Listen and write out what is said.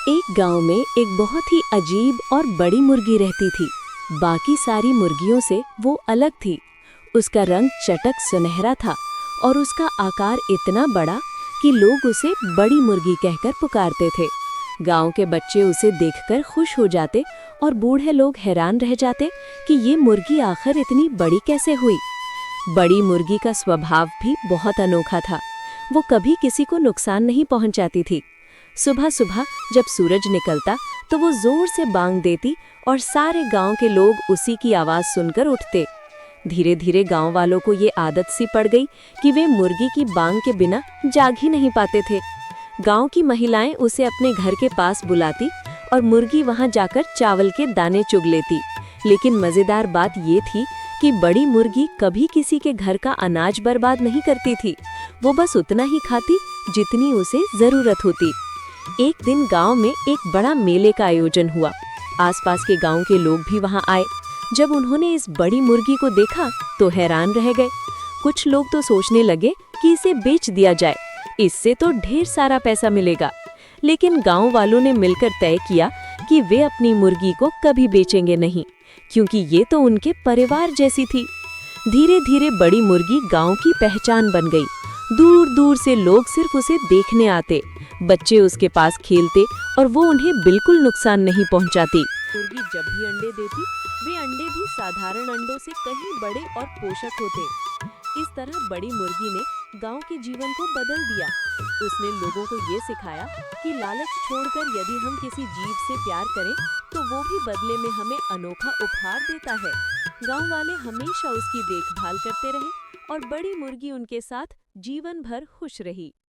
एक गांव में एक बहुत ही अजीब और बड़ी मुर्गी रहती थी। बाकी सारी मुर्गियों से वो अलग थी। उसका रंग चटक सुनहरा था और उसका आकार इतना बड़ा कि लोग उसे बड़ी मुर्गी कहकर पुकारते थे। गांव के बच्चे उसे देखकर खुश हो जाते और बूढ़े लोग हैरान रह जाते कि ये मुर्गी आखिर इतनी बड़ी कैसे हुई। बड़ी मुर्गी का स्वभाव भी बहुत अनोखा था। वो कभी किसी को नुकसान नहीं पहुंचाती थी। सुबह सुबह जब सूरज निकलता तो वो जोर से बांग देती और सारे गांव के लोग उसी की आवाज सुनकर उठते। धीरे धीरे गांव वालों को ये आदत सी पड़ गई कि वे मुर्गी की बांग के बिना जाग ही नहीं पाते थे। गांव की महिलाएं उसे अपने घर के पास बुलाती और मुर्गी वहां जाकर चावल के दाने चुग लेती। लेकिन मजेदार बात ये थी कि बड़ी मुर्गी कभी किसी के घर का अनाज बर्बाद नहीं करती थी। वो बस उतना ही खाती जितनी उसे जरूरत होती। एक दिन गांव में एक बड़ा मेले का आयोजन हुआ। आसपास के गांव के लोग भी वहां आए। जब उन्होंने इस बड़ी मुर्गी को देखा तो हैरान रह गए। कुछ लोग तो सोचने लगे कि इसे बेच दिया जाए, इससे तो ढेर सारा पैसा मिलेगा। लेकिन गांव वालों ने मिलकर तय किया कि वे अपनी मुर्गी को कभी बेचेंगे नहीं, क्योंकि ये तो उनके परिवार जैसी थी। धीरे धीरे बड़ी मुर्गी गांव की पहचान बन गई। दूर दूर से लोग सिर्फ उसे देखने आते। बच्चे उसके पास खेलते और वो उन्हें बिल्कुल नुकसान नहीं पहुंचाती। मुर्गी जब भी अंडे देती, वे अंडे भी साधारण अंडों से कहीं बड़े और पोषक होते। इस तरह बड़ी मुर्गी ने गांव के जीवन को बदल दिया। उसने लोगों को ये सिखाया कि लालच छोड़कर यदि हम किसी जीव से प्यार करें तो वो भी बदले में हमें अनोखा उपहार देता है। गांव वाले हमेशा उसकी देखभाल करते रहे और बड़ी मुर्गी उनके साथ जीवन भर खुश रही।